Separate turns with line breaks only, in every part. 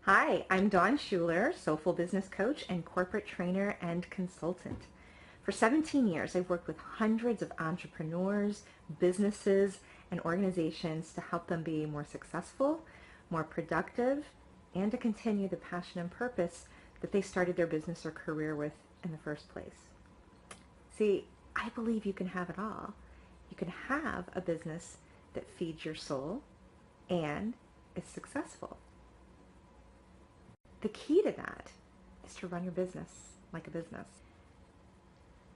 Hi, I'm Dawn Shuler, soulful business coach and corporate trainer and consultant. For 17 years, I've worked with hundreds of entrepreneurs, businesses, and organizations to help them be more successful, more productive, and to continue the passion and purpose that they started their business or career with in the first place. See, I believe you can have it all. You can have a business that feeds your soul and is successful. The key to that is to run your business like a business.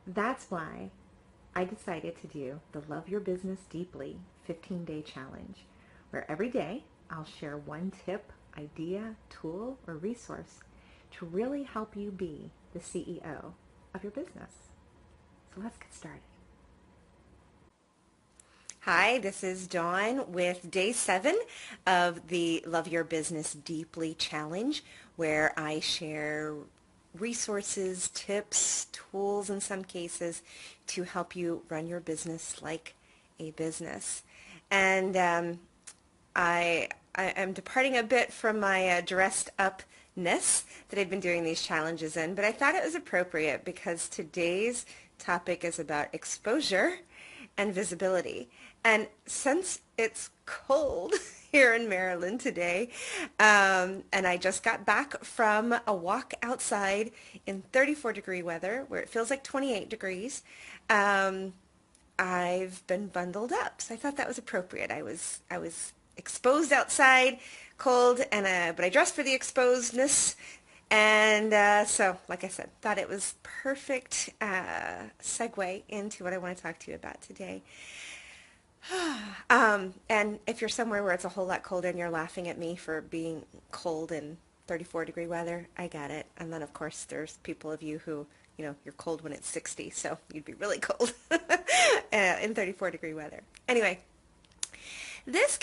That's why I decided to do the Love Your Business Deeply 15-day challenge, where every day I'll share one tip, idea, tool, or resource to really help you be the CEO of your business. So let's get started. Hi, this is Dawn with day 7 of the Love Your Business Deeply challenge, where I share resources, tips, tools in some cases to help you run your business like a business. And I am departing a bit from my dressed upness that I've been doing these challenges in, but I thought it was appropriate because today's topic is about exposure and visibility. And since it's cold here in Maryland today, and I just got back from a walk outside in 34-degree weather where it feels like 28 degrees, I've been bundled up. So I thought that was appropriate. I was exposed outside, cold, and but I dressed for the exposedness. And so, like I said, thought it was perfect segue into what I want to talk to you about today. And if you're somewhere where it's a whole lot colder and you're laughing at me for being cold in 34-degree weather, I get it. And then, of course, there's people of you who, you're cold when it's 60, so you'd be really cold in 34-degree weather. Anyway, this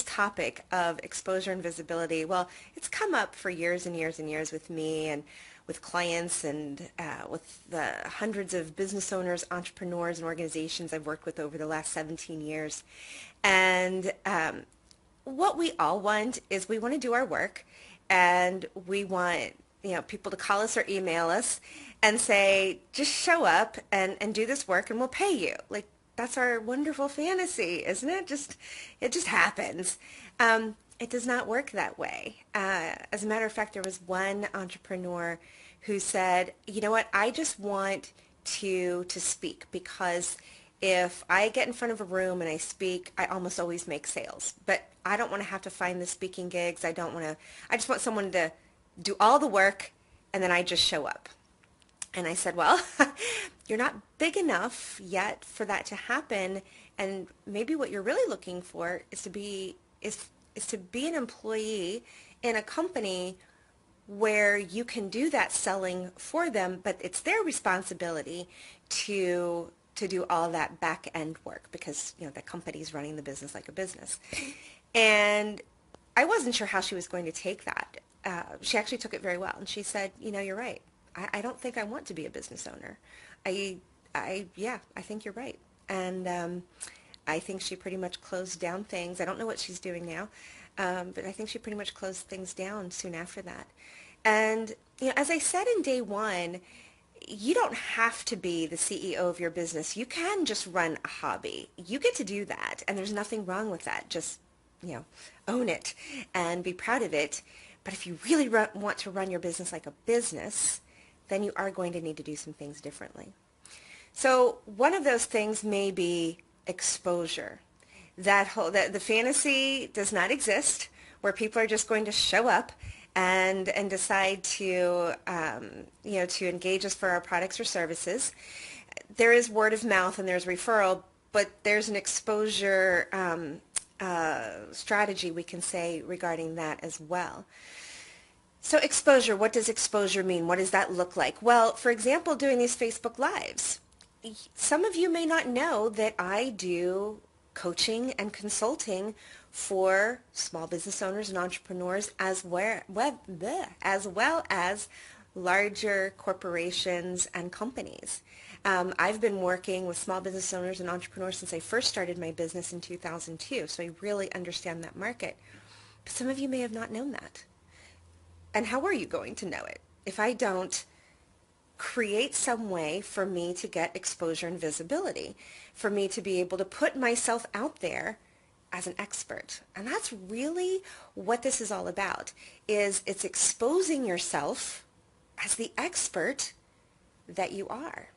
topic of exposure and visibility, well, it's come up for years and years and years with me and with clients and with the hundreds of business owners, entrepreneurs, and organizations I've worked with over the last 17 years. And what we all want is we want to do our work, and we want people to call us or email us and say, just show up and do this work and we'll pay you. Like, that's our wonderful fantasy, isn't it? It just happens. It does not work that way. As a matter of fact, there was one entrepreneur who said, you know what, I just want to speak because if I get in front of a room and I speak, I almost always make sales. But I don't want to have to find the speaking gigs. I just want someone to do all the work and then I just show up. And I said, well, you're not big enough yet for that to happen. And maybe what you're really looking for is to be an employee in a company where you can do that selling for them, but it's their responsibility to do all that back end work because the company's running the business like a business. And I wasn't sure how she was going to take that. She actually took it very well, and she said, you're right. I don't think I want to be a business owner. Yeah, I think you're right. And I think she pretty much closed down things. I don't know what she's doing now, but I think she pretty much closed things down soon after that. And as I said in day 1, you don't have to be the CEO of your business. You can just run a hobby. You get to do that, and there's nothing wrong with that. Just own it and be proud of it. But if you really want to run your business like a business, then you are going to need to do some things differently. So one of those things may be exposure. That the fantasy does not exist where people are just going to show up and decide to to engage us for our products or services. There is word of mouth and there's referral, but there's an exposure strategy we can say regarding that as well. So exposure, what does exposure mean? What does that look like? Well, for example, doing these Facebook Lives. Some of you may not know that I do coaching and consulting for small business owners and entrepreneurs as well as larger corporations and companies. I've been working with small business owners and entrepreneurs since I first started my business in 2002, so I really understand that market. But some of you may have not known that. And how are you going to know it if I don't create some way for me to get exposure and visibility, for me to be able to put myself out there as an expert? And that's really what this is all about, is it's exposing yourself as the expert that you are.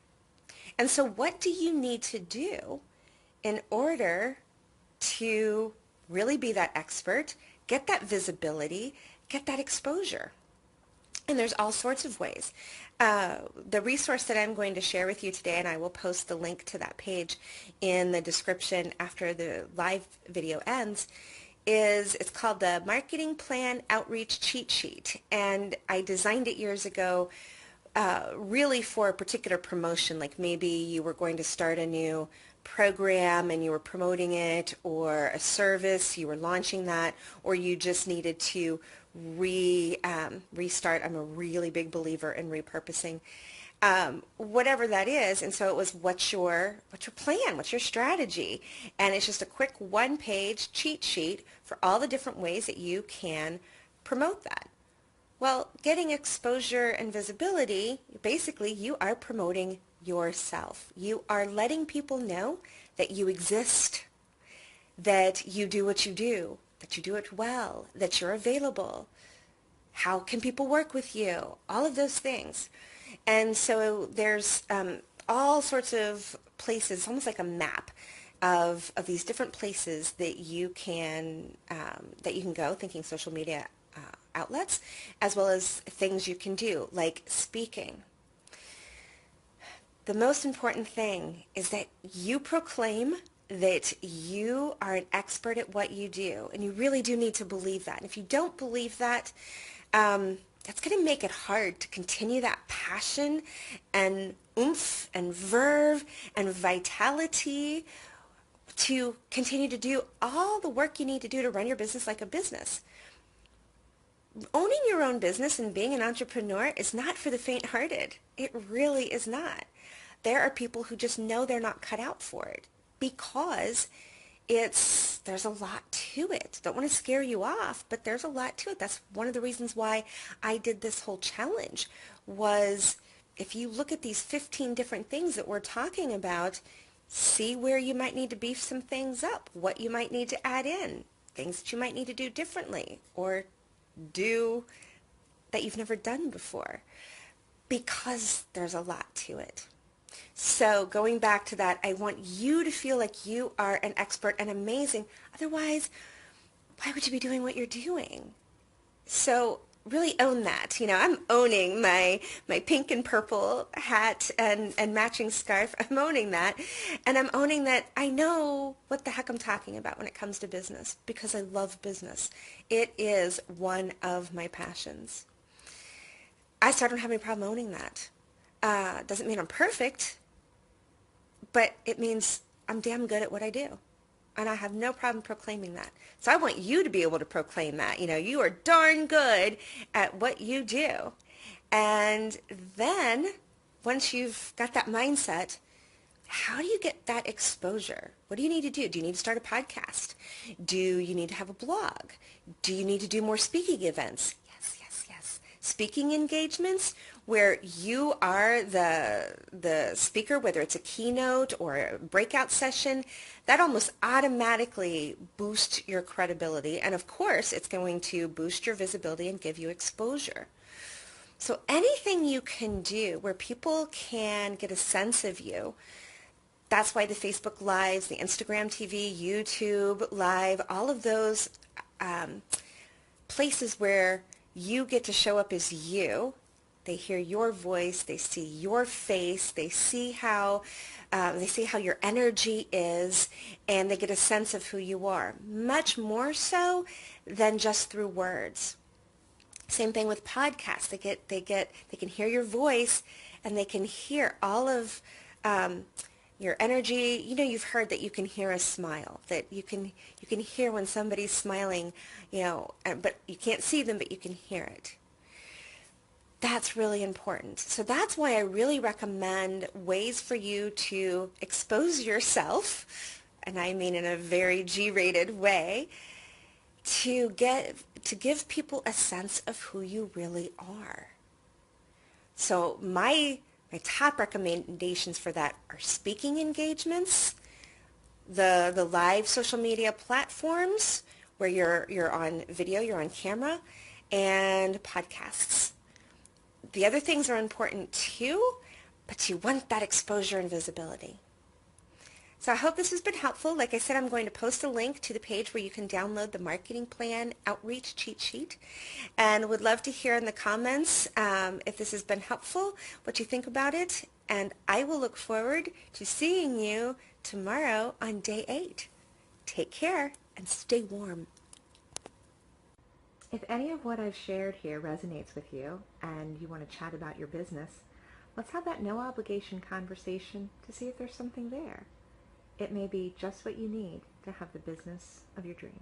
And so what do you need to do in order to really be that expert, get that visibility, get that exposure? And there's all sorts of ways. The resource that I'm going to share with you today, and I will post the link to that page in the description after the live video ends, it's called the Marketing Plan Outreach Cheat Sheet. And I designed it years ago really for a particular promotion, like maybe you were going to start a new program and you were promoting it, or a service, you were launching that, or you just needed to restart. I'm a really big believer in repurposing. Whatever that is. And so it was, what's your plan? What's your strategy? And it's just a quick one-page cheat sheet for all the different ways that you can promote that. Well, getting exposure and visibility, basically you are promoting yourself. You are letting people know that you exist, that you do what you do, that you do it well, that you're available. How can people work with you? All of those things. And so there's all sorts of places, almost like a map of these different places that you can go, thinking social media outlets, as well as things you can do, like speaking. The most important thing is that you proclaim that you are an expert at what you do, and you really do need to believe that. And if you don't believe that, that's going to make it hard to continue that passion and oomph and verve and vitality to continue to do all the work you need to do to run your business like a business. Owning your own business and being an entrepreneur is not for the faint-hearted. It really is not. There are people who just know they're not cut out for it, because there's a lot to it. Don't want to scare you off, but there's a lot to it. That's one of the reasons why I did this whole challenge, was if you look at these 15 different things that we're talking about, see where you might need to beef some things up, what you might need to add in, things that you might need to do differently or do that you've never done before, because there's a lot to it. So going back to that, I want you to feel like you are an expert and amazing. Otherwise, why would you be doing what you're doing? So really own that. I'm owning my pink and purple hat and matching scarf. I'm owning that. And I'm owning that I know what the heck I'm talking about when it comes to business, because I love business. It is one of my passions. I don't have any problem owning that. Doesn't mean I'm perfect, but it means I'm damn good at what I do. And I have no problem proclaiming that. So I want you to be able to proclaim that. You are darn good at what you do. And then once you've got that mindset, how do you get that exposure? What do you need to do? Do you need to start a podcast? Do you need to have a blog? Do you need to do more speaking events? Yes, yes, yes. Speaking engagements where you are the speaker, whether it's a keynote or a breakout session, that almost automatically boosts your credibility. And of course, it's going to boost your visibility and give you exposure. So anything you can do where people can get a sense of you, that's why the Facebook Lives, the Instagram TV, YouTube Live, all of those places where you get to show up as you. They hear your voice, they see your face, they see how your energy is, and they get a sense of who you are, much more so than just through words. Same thing with podcasts. They can hear your voice, and they can hear all of your energy. You've heard that you can hear a smile, that you can hear when somebody's smiling, but you can't see them, but you can hear it. That's really important. So that's why I really recommend ways for you to expose yourself, and I mean in a very G-rated way, to give people a sense of who you really are. So my top recommendations for that are speaking engagements, the live social media platforms where you're on video, you're on camera, and podcasts. The other things are important too, but you want that exposure and visibility. So I hope this has been helpful. Like I said, I'm going to post a link to the page where you can download the marketing plan outreach cheat sheet, and would love to hear in the comments if this has been helpful, what you think about it, and I will look forward to seeing you tomorrow on day 8. Take care and stay warm. If any of what I've shared here resonates with you and you want to chat about your business, let's have that no obligation conversation to see if there's something there. It may be just what you need to have the business of your dreams.